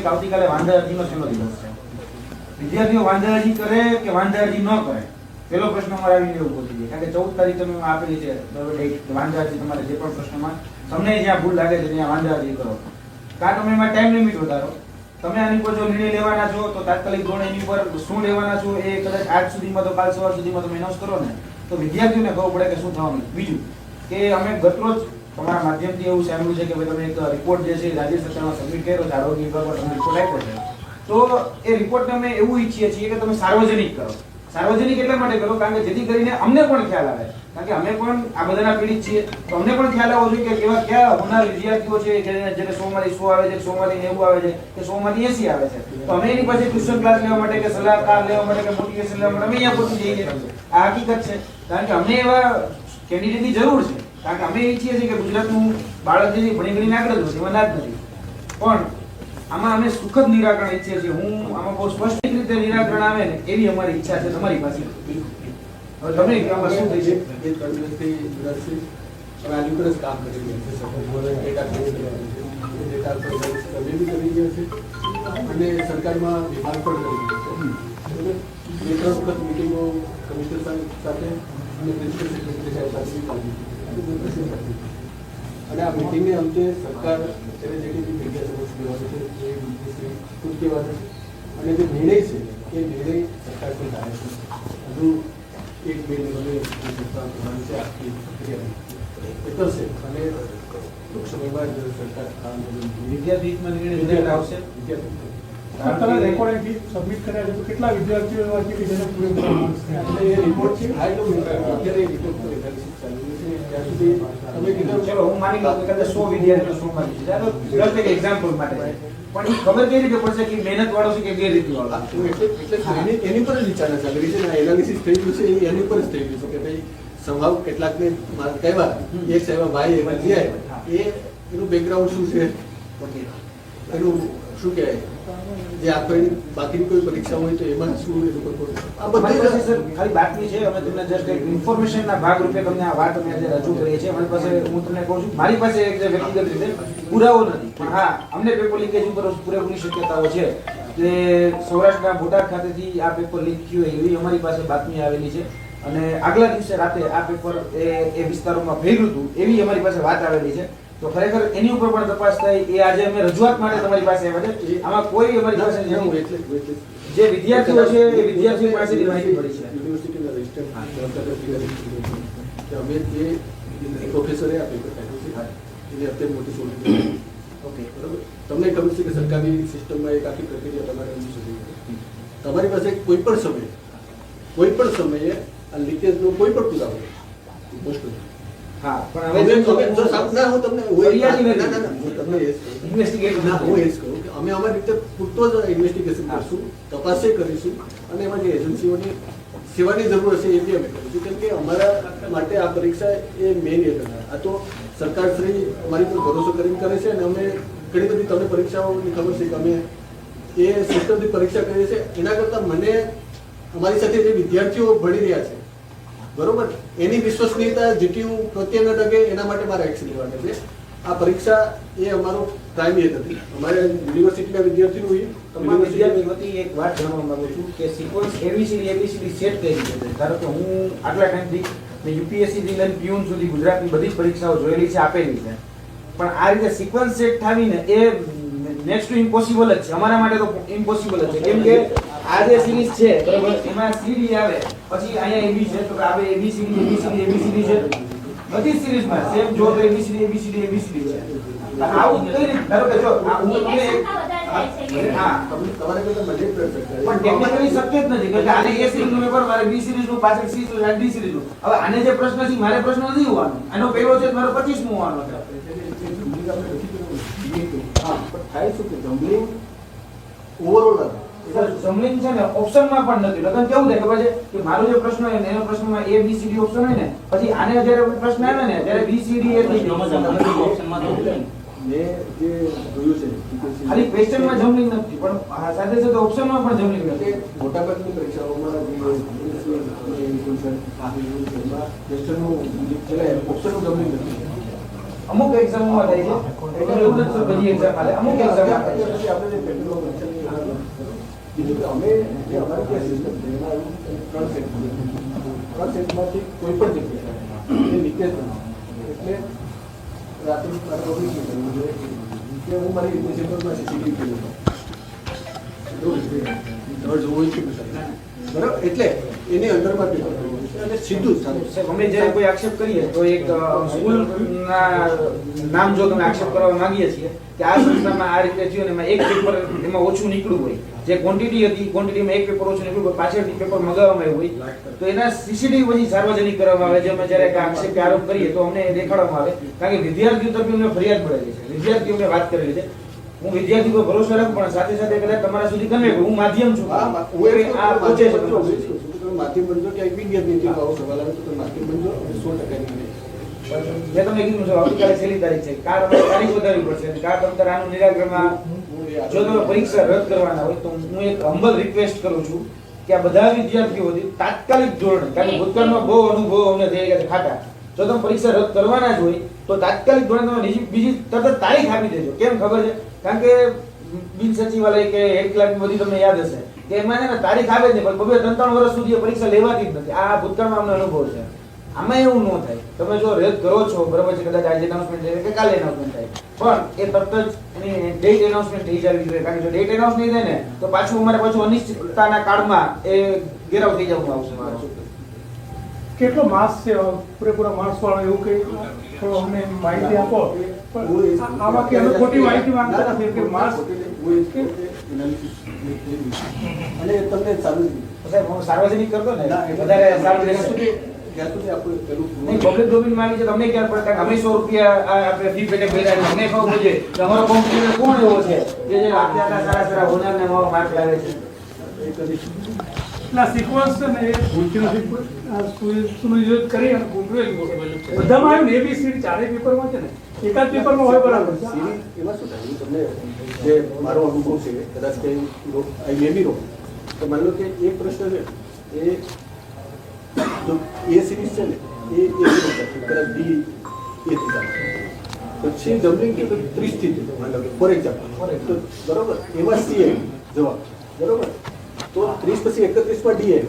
આવતીકાલે વાંધા અરજીનો છેલ્લો દિવસ છે. વિદ્યાર્થીઓ વાંધા અરજી કરે કે વાંધા અરજી ન કરે, પેલો પ્રશ્ન અમારે આવીને એવું પૂછી દે. કારણ કે 14 તારીખ તમે આપેલી છે વાંધા અરજી, તમારે જે પણ પ્રશ્નમાં તમને જ્યાં ભૂલ લાગે છે ત્યાં વાંધા અરજી કરો. કાં તમે એમાં ટાઈમ લિમિટ વધારો. તમે આની પર જો નિર્ણય લેવાના છો તો તાત્કાલિક ધોરણે એની પર શું લેવાના છો એ કદાચ આજ સુધીમાં તો કાલ સવાર સુધીમાં તમે એનાઉન્સ કરો ને તો વિદ્યાર્થીઓને ખબર પડે કે શું થવાનું. બીજું કે અમે ગતરોજ તમારા માધ્યમથી એવું સાંભળ્યું છે કે ભાઈ તમે એક રિપોર્ટ જે છે રાજ્ય સરકારમાં સબમિટ કર્યો છે, આરોગ્ય વિભાગમાં તમે રિપોર્ટ આપ્યો છે, તો એ રિપોર્ટને અમે એવું ઈચ્છીએ છીએ કે તમે સાર્વજનિક કરો. સાર્વજનિક એટલા માટે કરો કારણ કે જેથી કરીને અમને પણ ખ્યાલ આવે, કારણ કે અમે પણ આ બધાના પીડિત છીએ, તો અમને પણ ખ્યાલ આવવો જોઈએ કે કેવા કયા હોનાર વિદ્યાર્થીઓ છે જેને 100 માંથી 100 આવે છે, 100 માંથી 90 આવે છે, કે 100 માંથી 80 આવે છે. તો અમે એની પાસે ટ્યુશન ક્લાસ લેવા માટે કે સલાહકાર લેવા માટે કે મોટિવેશન લેવા માટે અમે અહીંયા પહોંચી જઈએ. આ હકીકત છે, કારણ કે અમને એવા કેન્ડિડેટની જરૂર છે. કારણ કે અમે ઈચ્છીએ છીએ કે ગુજરાતનું બાળક જે ભણી ગણીને આગળ જ વધે, એમાં ના જ નથી. પણ આમાં અમે સુખદ નિરાકરણ ઈચ્છીએ છીએ. હું આમાં બહુ સ્પષ્ટ રીતે નિરાકરણ આવે ને એવી અમારી ઈચ્છા છે તમારી પાસે. હવે તમે આમાં શું થઈ છે? એ 3 દિવસથી વિરાશી હવે આની ઉપર જ કામ કરી રહ્યા છે. ડેટા કલેક્ટ કરવાનું છે, ડેટા સર્વે બી કરી રહ્યા છે અને સરકારમાં વિભાગ પણ કરી રહ્યા છે. 2-3 વખત મિટિંગો કમિશનર સાથે અને પ્રિન્સિપલ સેક્રેટરી સાહેબ સાથે બી ચાલી અને આ મિટિંગને અંતે સરકાર તેને જેટલી બી જગ્યા સમક્ષ કહેવાનું છે એ મંત્રીશ્રી ખુદ કહેવાનું છે અને જે નિર્ણય છે એ નિર્ણય સરકારથી થાય છે. હજુ 1-2 દિવસ કરવાની છે આખી પ્રક્રિયા કરશે અને ટૂંક સમયમાં જ સરકાર આ વિદ્યાર્થીમાં નિર્ણય આવશે. તમે રેકોર્ડ ફી સબમિટ કર્યા છે તો કેટલા વિદ્યાર્થીઓ એવા છે કે જેને પૂરેપૂરા માર્ક્સ થયા? એ રિપોર્ટ છે અત્યારે રિપોર્ટ પર એનાલિસિસ ચાલુ છે. ત્યાં સુધી તમે કીધું ચલો હું માની લઉં કે કદાચ 100 વિદ્યાર્થીઓ 100 માંથી છે, ચાલો જસ્ટ એક એક્ઝામ્પલ માટે છે. પણ એ ખબર કઈ રીતે પડશે કે મહેનત વાળો છે કે ગેરરીતિ વાળો? એટલે એની પર જ વિચારણા ચાલી રહી છે. એનાલિસિસ થઈ ગયું છે એની પર જ થઈ ગયું છે કે ભાઈ સ્વભાવ કેટલાકને માર્ક આવ્યા, એક સાહેબ ભાઈ એમાં જે આવ્યા એનું બેકગ્રાઉન્ડ શું છે, એનું શું કહેવાય, જે આપણે બાકીની કોઈ પરીક્ષા હોય તો એમાં શું એ લોકો આ બધી ખાલી બાતમી છે. અમે તમને જસ્ટ એક ઇન્ફોર્મેશનના ભાગરૂપે તમને આ વાત અમે આજે રજૂ કરીએ છીએ. અમારી પાસે, હું તમને કહું છું, મારી પાસે એક વ્યક્તિગત રીતે પુરાવો નથી, પણ હા અમને પેપર લીકેજ ઉપર પૂરેપૂરી શક્યતાઓ છે કે સૌરાષ્ટ્રના બોટાદ ખાતેથી આ પેપર લીક થયું એવી અમારી પાસે બાતમી આવેલી છે અને આગલા દિવસે રાતે આ પેપર એ વિસ્તારોમાં ફેર્યું હતું એવી અમારી પાસે વાત આવેલી છે. તો ખરેખર એની ઉપર પણ તપાસ થાય એ આજે અમે રજૂઆત માટે તમારી પાસે આવ્યા છે. આમાં કોઈ અમારી પાસે જે વિદ્યાર્થીઓ છે એ વિદ્યાર્થીઓ પાસેથી માહિતી મળી છે. યુનિવર્સિટીના રજિસ્ટર અમે જે પ્રોફેસરે આ પેપર કાઢ્યું છે એને અત્યારે મોટી સોલ્યુશન. ઓકે, બરાબર. તમને ખબર છે કે સરકારી સિસ્ટમમાં એક આખી પ્રક્રિયા તમારે અનુસરવી પડે. તમારી પાસે કોઈ પણ સમયે આ લીકેજનો કોઈ પણ પુરાવો મોસ્ટ હા, પણ હવે હવે હું તમને અમે અમારી રીતે પૂરતો જ ઇન્વેસ્ટિગેશન કરશું, તપાસ કરીશું અને એમાં જે એજન્સીઓની સેવાની જરૂર હશે એ બી અમે કરીશું. કેમ કે અમારા માટે આ પરીક્ષા એ મેઇન એ આ તો સરકારશ્રી અમારી પર ભરોસો કરીને કરે છે અને અમે ઘણી બધી તમને પરીક્ષાઓની ખબર છે કે અમે એ સિસ્ટમથી પરીક્ષા કરીએ છીએ. એના કરતાં મને અમારી સાથે જે વિદ્યાર્થીઓ ભણી રહ્યા છે બરોબર એની વિશ્વસનીયતા જીટીયુ પ્રત્યે ન ડગે એના માટે મારે એક્શન લેવાના છે. આ પરીક્ષા એ અમારો પ્રાઇમ એ નથી, અમારે યુનિવર્સિટીના વિદ્યાર્થીઓ તમામ વિદ્યાર્થી વતી એક વાત જાણવા માંગુ છું કે સિક્વન્સ એબીસીડી સેટ કઈ રીતે છે? ધારો કે હું આટલા ટાઈમથી મેં યુપીએસસી થી લઈને પીયુન સુધી ગુજરાતની બધી જ પરીક્ષાઓ જોયેલી છે, આપેલી છે, પણ આ રીતે sequence set થાવીને A next to impossible જ છે. અમારા માટે તો ઇમ્પોસિબલ જ છે. કેમ કે આ જે સિરીઝ છે બરાબર એમાં સીડી આવે, પછી અહીંયા એબી છે તો આવે એબીસીડી છે, બધી સિરીઝમાં સેમ જો તો એબીસીડી છે. આવું કઈ રીતે? ધારો કે જો હું તમને હા તમારે કરતા મને પણ ટેકનિકલી શક્ય જ નથી કે આને એ સિરીઝ નું પેપર મારે બી સિરીઝ નું પાછળ સી સિરીઝ ડી સિરીઝ નું. હવે આને જે પ્રશ્ન છે મારે પ્રશ્ન નથી હોવાનો, આનો પહેલો છે મારો 25 મો હોવાનો છે. હા, પણ થાય શું કે જમ્બલિંગ ઓવરઓલ જમ્બલિંગ છે ને ઓપ્શનમાં પણ નથી. લગન કેવું થાય ખબર છે કે મારો જે પ્રશ્ન હોય ને એનો પ્રશ્નમાં એ બી સી ડી ઓપ્શન હોય ને પછી આને જ્યારે પ્રશ્ન આવે ને ત્યારે બી સી ડી એ થઈ જાય. મેં જે જોયું છે ખાલી ક્વેશ્ચનમાં જમલિંગ નથી પણ સાથે સાથે ઓપ્શનમાં પણ જમલિંગ કે નથી. મોટાભાગની પરીક્ષાઓમાં જે ક્વેશ્ચનનું છે ઓપ્શનનું જમણી નથી. અમુક એક્ઝામોમાં થાય છે એટલે એવું નથી સર બધી એક્ઝામ હાલે અમુક એક્ઝામ આપણે જે પેપરનો કીધું કે અમે જે અમારી જે સિસ્ટમ છે એમાં ત્રણ સેટમાંથી કોઈ પણ જગ્યાએ એ લીકેજ નથી. એટલે રાત્રે મારે પબ્લિક શું કરવું જોઈએ કે હું મારી ન્યૂઝપેપરમાં સીસીટીવી કર્યું જોવું છે બરાબર. એટલે એની અંદરમાં પેપર કરવું છે અને સીધું જ ચાલુ. સાહેબ, અમે જ્યારે કોઈ આક્ષેપ કરીએ તો એક સ્કૂલના નામ જો તમે આક્ષેપ કરવા માંગીએ છીએ કે આ સંસ્થામાં આ રીતે થયું અને એમાં એક પેપર એમાં ઓછું નીકળ્યું હોય, જે ક્વોન્ટિટી હતી ક્વોન્ટિટીમાં એક પેપર ઓછું નીકળ્યું હોય, પાછળથી પેપર મગાવવામાં આવ્યું હોય તો એના સીસીટીવી પછી સાર્વજનિક કરવામાં આવે છે. અમે જ્યારે એક આક્ષેપ કે આરોપ કરીએ તો અમને દેખાડવામાં આવે, કારણ કે વિદ્યાર્થીઓ તરફી અમને ફરિયાદ મળેલી છે, વિદ્યાર્થીઓ અમને વાત કરેલી છે. હું વિદ્યાર્થી પર ભરોસો રાખું પણ સાથે સાથે કદાચ તમારા સુધી કન્વે કરું, હું માધ્યમ છું, આ પહોંચે છે. માધ્યમ બનજો કે વિજ્ઞાન નીતિ આવો સવાલ આવે તો માધ્યમ બનજો અને 100% મેં તમને કીધું છે આવતીકાલે છેલ્લી તારીખ છે, કાર અમે તારીખ વધારવી પડશે અને કાર તમે આનું નિરાકરણમાં જો તમે પરીક્ષા રદ કરવાના હોય તો હું એક હમ્બલ રિક્વેસ્ટ કરું છું કે આ બધા વિદ્યાર્થીઓથી તાત્કાલિક ધોરણે, કારણ કે ભૂતકાળમાં બહુ અનુભવ અમને થઈ ગયા છે ખાટા, જો તમે પરીક્ષા રદ કરવાના જ હોય તો તાત્કાલિક ધોરણે તમે બીજી તરત તારીખ આપી દેજો. કેમ ખબર છે? કારણ કે બિન સચિવાલય કે હેડ ક્લાર્ક બધી તમને યાદ હશે કે એમાં છે ને તારીખ આવે જ નહીં, પણ 2-3 વર્ષ સુધી એ પરીક્ષા લેવાતી જ નથી. આ ભૂતકાળમાં અમને અનુભવ છે. આમાં એવું ન થાય, તમે જો રદ કરો છો બરાબર છે, કદાચ આજે એનાઉન્સમેન્ટ થાય કે કાલે એનાઉન્સમેન્ટ થાય પણ એ તરત જ એની ડેટ એનાઉન્સમેન્ટ થઈ જવી જોઈએ, કારણ કે જો ડેટ એનાઉન્સ નહીં થાય ને તો પાછું અમારે અનિશ્ચિતતાના કાળમાં એ ઘેરાવ થઈ જવાનું આવશે. કેટલો માર્ક્સ છે પૂરેપૂરા માર્ક્સ વાળો એવું કંઈ થોડો અમને માહિતી આપો. પણ આમાં કે અમે ખોટી માહિતી માંગતા નથી કે માર્ક્સ અને તમને ચાલુ સાહેબ હું સાર્વજનિક કરતો ને વધારે સાર્વજનિક જ્યાં સુધી આપણે પેલું નહીં પબ્લિક ડોમેન માં આવી છે, તમને ક્યાં પડે? કારણ કે અમે 100 રૂપિયા આપણે ફી પેટે ભર્યા છે, અમને ખબર પડે કે અમારો કોમ્પ્યુટર કોણ એવો છે કે જે આટલા સારા હોનારને માર્ક લાવે છે. ના સિક્વન્સ છે ને એ ભૂલથી નથી સુનિયોજિત કરી અને ગુંગળું બધામાં આવ્યું ને એબીસીડી ચારે પેપરમાં છે ને એકાદ પેપરમાં હોય બરાબર છે. એમાં શું થાય તમને જે મારો અનુભવ છે કદાચ કે આઈ મે બી રોંગ તો માની લો કે એક પ્રશ્ન છે એ જો એ સિરીઝ છે ને એ કદાચ બી એ પછી જમ્પિંગ કે 30 થી માની લો કે ફોર એક્ઝામ્પલ તો બરોબર એમાં સી જવાબ બરોબર તો 30 પછી 31 માં ડી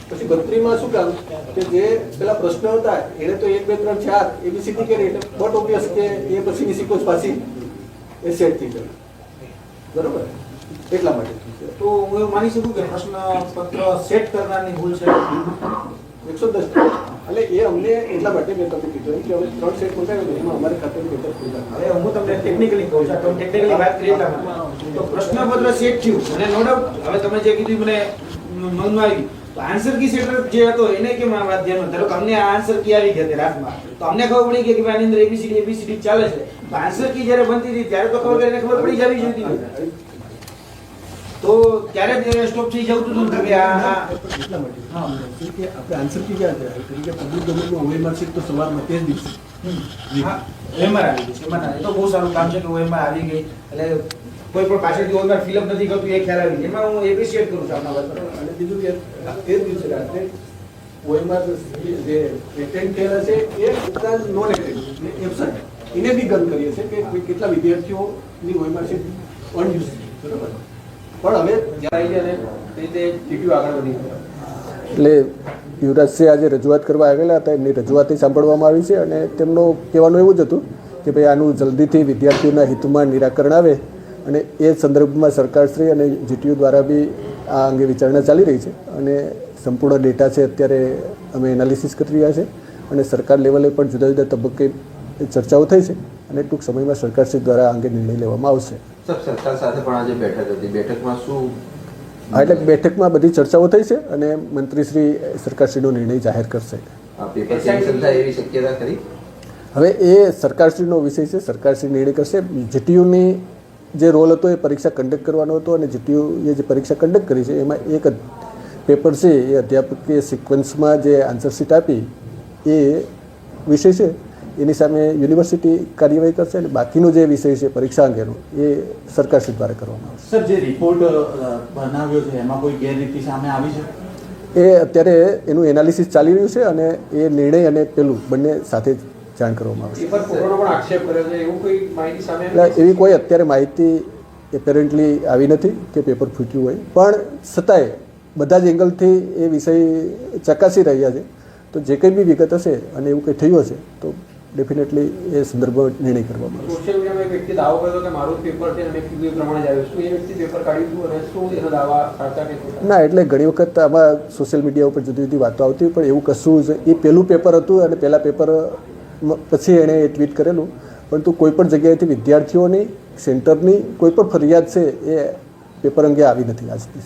પછી 32 માં શું કામ કે જે પેલા પ્રશ્ન હતા એને તો 1 2 3 4 એબીસીડી કરી એટલે બટ ઓબ્વિયસ કે એ પછીની સિક્વન્સ પાછી એ સેટ થઈ જાય બરોબર એટલા માટે. તો હું એવું માની શકું કે પ્રશ્ન પત્ર સેટ કરનારની ભૂલ છે 110 એટલે એ અમને એટલા માટે મેં તમને કીધું કે હવે 3 સેટ મંગાવ્યો એમાં અમારે ખાતાની પેપર ખોલ્યા. હવે હું તમને ટેકનિકલી કહું છું, ટેકનિકલી વાત કરીએ તો પ્રશ્નપત્ર સેટ થયું અને નો ડાઉટ હવે તમે જે કીધું મને મનમાં આવી તો આન્સર કી સેટર જે હતો એને કેમ આ વાત ધ્યાનમાં ધારો કે અમને આ આન્સર કી આવી ગયા રાતમાં તો અમને ખબર પડી ગઈ કે ભાઈ આની અંદર એબીસીડી ચાલે છે, તો આન્સર કી જ્યારે બનતી હતી ત્યારે તો ખબર પડી જવી જોઈતી હતી. તો ત્યારે જ સ્ટોપ થઈ જવું હતું કે આ એટલા માટે કે આપણે આન્સર કી ક્યાં જાય કે પબ્લિક ડોમેનમાં ઓએ માર્કશીટ તો સવારમાં તે જ દિવસે હા એમાં આવી ગઈ છે, એમાં એ તો બહુ સારું કામ છે કે એમાં આવી ગઈ એટલે કોઈ પણ પાછળથી ઓવર ફિલઅપ નથી કરતું એ ખ્યાલ આવી, એમાં હું એપ્રિશિએટ કરું છું આપના વાત. અને બીજું કે તે જ દિવસે રાત્રે ઓએમઆર જે એટેન્ડ થયેલા છે એ ઉપરાંત નોન એટેન્ડ એબસન્ટ એને બી ગન કરીએ છીએ કે કેટલા વિદ્યાર્થીઓની ઓએમઆર છે અનયુઝ બરાબર. પણ હવે જ્યારે આવી જાય ને તે રીતે ટીપીઓ આગળ વધી ગયો. એટલે યુવરાજસિંહ આજે રજૂઆત કરવા આવેલા હતા, એમની રજૂઆત સાંભળવામાં આવી છે અને તેમનું કહેવાનું એવું જ હતું કે ભાઈ આનું જલ્દીથી વિદ્યાર્થીઓના હિતમાં નિરાકરણ આવે અને એ સંદર્ભમાં સરકારશ્રી અને જીટીયુ દ્વારા બી આ અંગે વિચારણા ચાલી રહી છે અને સંપૂર્ણ ડેટા છે અત્યારે અમે એનાલિસિસ કરી રહ્યા છે અને સરકાર લેવલે પણ જુદા જુદા તબક્કે ચર્ચાઓ થઈ છે અને ટૂંક સમયમાં સરકારશ્રી દ્વારા આ અંગે નિર્ણય લેવામાં આવશે. સરકાર સાથે પણ આજે બેઠક હતી, બેઠકમાં શું? હા એટલે બેઠકમાં બધી ચર્ચાઓ થઈ છે અને મંત્રીશ્રી સરકારશ્રીનો નિર્ણય જાહેર કરશે. પેપર કેન્સલ થાય એવી શક્યતા ખરી? હવે એ સરકારશ્રીનો વિષય છે, સરકારશ્રી નિર્ણય કરશે. જીટીયુની જે રોલ હતો એ પરીક્ષા કન્ડક્ટ કરવાનો હતો અને જીટીયુએ જે પરીક્ષા કન્ડક્ટ કરી છે એમાં એક પેપર છે એ અધ્યાપકીય સિક્વન્સમાં જે આન્સર શીટ આપી એ વિષય છે એની સામે યુનિવર્સિટી કાર્યવાહી કરશે અને બાકીનો જે વિષય છે પરીક્ષા અંગેનો એ સરકારશ્રી દ્વારા કરવામાં આવશે. સર, જે રિપોર્ટ બનાવ્યો છે એમાં કોઈ ગેરરીતિ સામે આવી છે? એ અત્યારે એનું એનાલિસિસ ચાલી રહ્યું છે અને એ નિર્ણય અને પેલું બંને સાથે જ જાણ કરવામાં આવશે. પેપર ફોટોનો પણ આક્ષેપ કર્યો છે, એવું કોઈ માહિતી સામે આવી? એટલે એવી કોઈ અત્યારે માહિતી એપેરેન્ટલી આવી નથી કે પેપર ફૂટ્યું હોય, પણ છતાંય બધા જ એંગલથી એ વિષય ચકાસી રહ્યા છે. તો જે કંઈ બી વિગત હશે અને એવું કંઈ થયું હશે તો ડેફિનેટલી એ સંદર્ભમાં નિર્ણય કરવામાં આવશે. સોશિયલ મીડિયામાં એક વ્યક્તિ દાવો કર્યો કે મારું જ પેપર છે અને કીધું એ પ્રમાણે જ આવ્યું. શું એ વ્યક્તિ પેપર કાઢ્યું હતું અને શું એનો દાવા સાચા કે ખોટા? ના, એટલે ઘણી વખત આમાં સોશિયલ મીડિયા ઉપર જુદી જુદી વાતો આવતી હોય, પણ એવું કશું જ એ પહેલું પેપર હતું અને પહેલાં પેપર પછી એણે એ ટ્વીટ કરેલું. પરંતુ કોઈ પણ જગ્યાએથી વિદ્યાર્થીઓની સેન્ટરની કોઈ પણ ફરિયાદ છે એ પેપર અંગે આવી નથી આજ સુધી.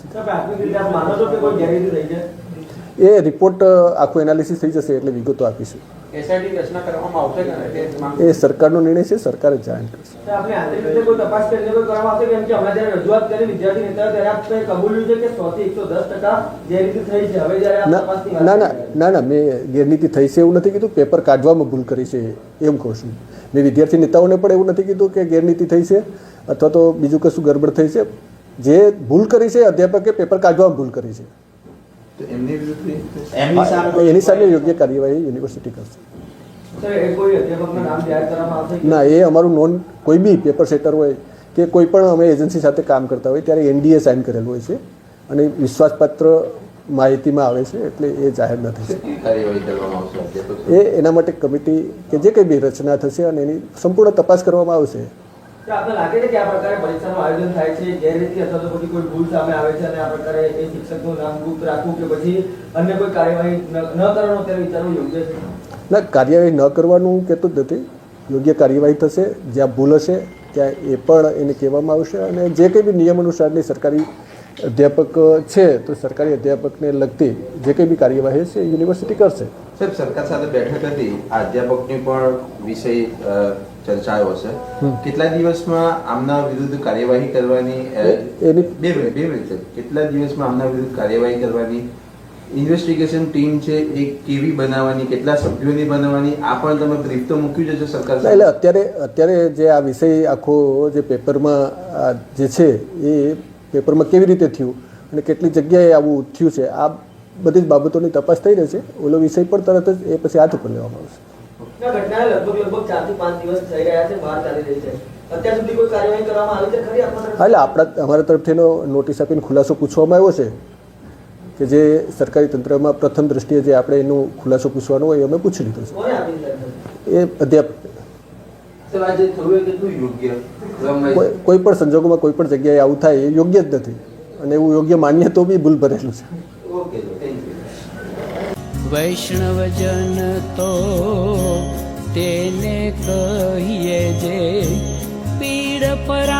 એ રિપોર્ટ આખું એનાલિસિસ થઈ જશે એટલે વિગતો આપીશું. એસઆઈટી રચના કરવામાં આવશે કે નહીં? એ સરકારનો નિર્ણય છે, સરકાર જ જાણ કરશે. આપણે આંતરિક રીતે કોઈ તપાસ કરીને કોઈ કરવામાં આવશે? કેમ કે હમણાં જ્યારે રજૂઆત કરી વિદ્યાર્થી નેતાઓ ત્યારે આપણે કબૂલ્યું છે કે 100 થી 110% ગેરરીતિ થઈ છે. હવે જ્યારે આ તપાસની વાત ના ના ના ના મેં ગેરરીતિ થઈ છે એવું નથી કીધું, પેપર કાઢવામાં ભૂલ કરી છે એમ કહું છું. મેં વિદ્યાર્થી નેતાઓને પણ એવું નથી કીધું કે ગેરરીતિ થઈ છે અથવા તો બીજું કશું ગડબડ થઈ છે. જે ભૂલ કરી છે અધ્યાપકે પેપર કાઢવામાં ભૂલ કરી છે. તો એમની વિરુદ્ધ એની સામે યોગ્ય કાર્યવાહી યુનિવર્સિટી કરશે. સર, એ કોઈ અધ્યાપકનું નામ જાહેર કરવામાં આવશે કે ના, એ અમારું નોન કોઈ બી પેપર સેટર હોય કે કોઈ પણ અમે એજન્સી સાથે કામ કરતા હોય ત્યારે NDA સાઇન કરેલું હોય છે અને વિશ્વાસપાત્ર માહિતીમાં આવે છે એટલે એ જાહેર ન થઈ શકે. કાર્યવાહી કરવામાં આવશે અધ્યાપક? એ એના માટે કમિટી કે જે કંઈ બી રચના થશે અને એની સંપૂર્ણ તપાસ કરવામાં આવશે. કે આપને લાગે છે કે આ પ્રકારે પરીક્ષાનું આયોજન થાય છે, ગેરરીતિ અથવા તો પછી કોઈ ભૂલ સામે આવે છે અને આ પ્રકારે એ શિક્ષકનું નામ ગુપ્ત રાખવું કે પછી અન્ય કોઈ કાર્યવાહી ન કરવાનું અત્યારે વિચારવું યોગ્ય છે? ના, કાર્યવાહી ન કરવાનું કહેતું જ નથી. યોગ્ય કાર્યવાહી થશે. જ્યાં ભૂલ હશે ત્યાં એ પણ એને કહેવામાં આવશે અને જે કંઈ બી નિયમ અનુસારની સરકારી અધ્યાપક છે તો સરકારી અધ્યાપકને લગતી જે કંઈ બી કાર્યવાહી છે યુનિવર્સિટી કરશે. સાહેબ, સરકાર સાથે બેઠક હતી, આ અધ્યાપકની પણ વિષય ચર્ચાયો છે. કેટલા દિવસમાં આમના વિરુદ્ધ કાર્યવાહી કરવાની? એની બે મિનિટ. કેટલા દિવસમાં આમના વિરુદ્ધ કાર્યવાહી કરવાની? ઇન્વેસ્ટિગેશન ટીમ છે એ કેવી બનાવવાની, કેટલા સભ્યોની બનાવવાની, આ પણ તમે બ્રીફ તો મૂક્યું છે સરકાર ના, એટલે અત્યારે જે આ વિષય આખો જે પેપરમાં જે છે એ પેપરમાં કેવી રીતે થયું અને કેટલી જગ્યાએ આવું થયું છે આ બધી જ બાબતોની તપાસ થઈ રહી છે. ઓલો વિષય પણ તરત જ એ પછી હાથ ઉપર લેવામાં આવશે. આ ઘટનાએ લગભગ 4 થી 5 દિવસ થઈ રહ્યા છે, બહાર ચાલી રહી છે. અત્યાર સુધી કોઈ કાર્યવાહી કરવામાં આવી છે ખરી આપણા તરફથી? એટલે અમારા તરફથીનો નોટિસ આપીને ખુલાસો પૂછવામાં આવ્યો છે કે જે સરકારી તંત્રમાં પ્રથમ દ્રષ્ટિએ જે આપણે એનું ખુલાસો પૂછવાનો હોય એ અમે પૂછી લીધો છે. કોને આપી છે? એ અધ્યાપક સર, આજે થયું એ કેટલું યોગ્ય? કોઈ પણ સંજોગોમાં કોઈ પણ જગ્યાએ આવું થાય એ યોગ્ય જ નથી અને એવું યોગ્ય માનીએ તો બી ભૂલ ભરેલું છે. Okay, thank you. વૈષ્ણવજન તો તેને કહીએ જે પીડ પર